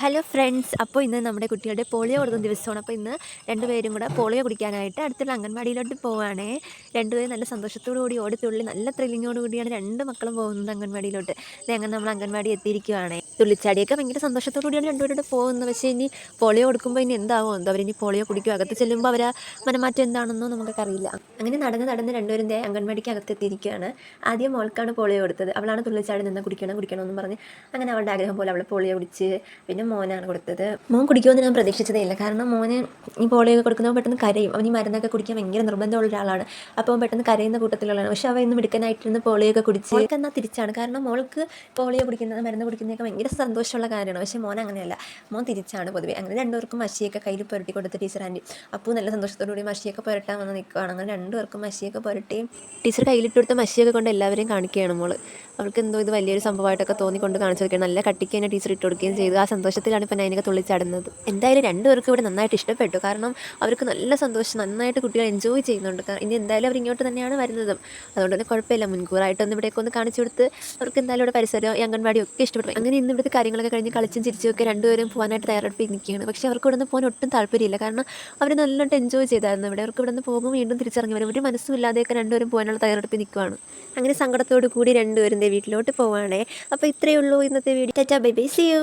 Hello friends, അപ്പോൾ ഇന്ന് നമ്മുടെ കുട്ടികളുടെ പോളിയോ കൊടുക്കുന്ന ദിവസമാണ്. അപ്പോൾ ഇന്ന് രണ്ടുപേരും കൂടെ പോളിയോ കുടിക്കാനായിട്ട് അടുത്തുള്ള അംഗൻവാടിയിലോട്ട് പോവുകയാണേ. രണ്ടുപേരും നല്ല സന്തോഷത്തോടു കൂടി ഓടിത്തുള്ളി നല്ല ത്രില്ലിങ്ങോട് കൂടിയാണ് രണ്ട് മക്കളും പോകുന്നത് അംഗൻവാടിയിലോട്ട്. അങ്ങനെ നമ്മൾ അംഗൻവാടി എത്തിയിരിക്കുകയാണേ. തുള്ളിച്ചാടിയൊക്കെ ഭയങ്കര സന്തോഷത്തോടു കൂടിയാണ് രണ്ടുപേരോട് പോകുന്നത്. പക്ഷേ ഇനി പോളിയോ കൊടുക്കുമ്പോൾ ഇനി എന്താവോ എന്തോ, അവരിനി പോളിയോ കുടിക്കും. അകത്ത് ചെല്ലുമ്പോൾ അവർ മനമാറ്റം എന്താണെന്നോ നമുക്കറിയില്ല. അങ്ങനെ നടന്ന് രണ്ടുപേരും അംഗൻവാടിക്ക് അകത്തെത്തിയിരിക്കുകയാണ്. ആദ്യം മോൾക്കാണ് പോളിയോ കൊടുത്തത്. അവളാണ് തുള്ളിച്ചാടി നിന്ന് കുടിക്കണമെന്ന് പറഞ്ഞ് അങ്ങനെ അവളുടെ ആഗ്രഹം പോലെ അവൾ പോളിയോ കുടിച്ച്. പിന്നെ മോനാണ് കൊടുത്തത്. മോൻ കുടിക്കുമെന്ന് ഞാൻ പ്രതീക്ഷിച്ചതേ ഇല്ല. കാരണം മോന് ഈ പോളിയോ കൊടുക്കുന്നവൻ പെട്ടെന്ന് കരയും. അവൻ ഈ മരുന്നൊക്കെ കുടിക്കാൻ ഭയങ്കര നിർബന്ധമുള്ള ഒരാളാണ്. അപ്പോൾ അവൻ പെട്ടെന്ന് കരയുന്ന കൂട്ടത്തിലുള്ളതാണ്. പക്ഷേ അവൻ ഇന്ന് മിടുക്കനായിട്ടിരുന്ന് പോളിയോ ഒക്കെ കുടിച്ച്. മോൾക്ക് എന്നാൽ തിരിച്ചാണ്. കാരണം മോൾക്ക് പോളിയോ കുടിക്കുന്നത്, മരുന്ന് കുടിക്കുന്നതൊക്കെ ഭയങ്കര സന്തോഷമുള്ള കാര്യമാണ്. പക്ഷേ മോൻ അങ്ങനെയല്ല. മോൻ തിരിച്ചാണ് പൊതുവെ. അങ്ങനെ രണ്ടുപേർക്കും മഷിയൊക്കെ കയ്യിൽ പുരട്ടി കൊടുത്ത് ടീച്ചർ ആൻറ്റി. അപ്പോൾ നല്ല സന്തോഷത്തോടുകൂടി മഷിയൊക്കെ പുരട്ടാൻ വന്ന് നിൽക്കുകയാണ്. അങ്ങനെ രണ്ടുപേർക്കും മഷിയൊക്കെ പുരട്ടിയും ടീച്ചർ കയ്യിലിട്ട് കൊടുത്ത മഷിയൊക്കെ കൊണ്ട് എല്ലാവരെയും കാണിക്കുകയാണ് മോൾ. അവൾക്ക് എന്തോ ഇത് വലിയൊരു സംഭവമായിട്ടൊക്കെ തോന്നിക്കൊണ്ട് കാണിച്ചു കൊടുക്കുകയാണ്. നല്ല കട്ടിക്ക് തന്നെ ടീച്ചർ ഇട്ട് കൊടുക്കുകയും ചെയ്തു. ആ സന്തോഷത്തിലാണ് ഇപ്പം നൈനൊക്കെ തുള്ളിച്ചാടുന്നത്. എന്തായാലും രണ്ടുപേർക്കും ഇവിടെ നന്നായിട്ട് ഇഷ്ടപ്പെട്ടു. കാരണം അവർക്ക് നല്ല സന്തോഷം, നന്നായിട്ട് കുട്ടികൾ എൻജോയ് ചെയ്യുന്നുണ്ട്. ഇനി എന്തായാലും അവർ ഇങ്ങോട്ട് തന്നെയാണ് വരുന്നതും. അതുകൊണ്ട് തന്നെ കുഴപ്പമില്ല. മുൻകൂറായിട്ടൊന്ന് ഇവിടേക്ക് ഒന്ന് കാണിച്ചു കൊടുത്ത് അവർക്ക് എന്തായാലും ഇവിടെ പരിസരം ഈ അംഗൻവാടി ഒക്കെ ഇഷ്ടപ്പെട്ടു. അങ്ങനെ ഇന്ന് ഇവിടുത്തെ കാര്യങ്ങളൊക്കെ കഴിഞ്ഞ് കളിച്ചും ചിരിച്ചും ഒക്കെ രണ്ടുപേരും പോകാനായിട്ട് തയ്യാറെടുപ്പിൽ നിൽക്കുകയാണ്. പക്ഷേ അവർക്ക് ഇവിടെ നിന്ന് പോകാൻ ഒട്ടും താല്പര്യമില്ല. കാരണം അവർ നല്ലോണം എൻജോയ് ചെയ്തായിരുന്നു ഇവിടെ. അവർക്ക് ഇവിടെ നിന്ന് പോകും, വീണ്ടും തിരിച്ചിറങ്ങി വരും. ഒരു മനസ്സുമില്ലാതെയൊക്കെ രണ്ടുപേരും പോകാനുള്ള തയ്യാറെടുപ്പിൽ നിൽക്കുകയാണ്. അങ്ങനെ സങ്കടത്തോടു കൂടി രണ്ടുപേരും വീട്ടിലോട്ട് പോവുകയാണേ. അപ്പോൾ ഇത്രയേ ഉള്ളൂ ഇന്നത്തെ video. Tata bye bye, see U.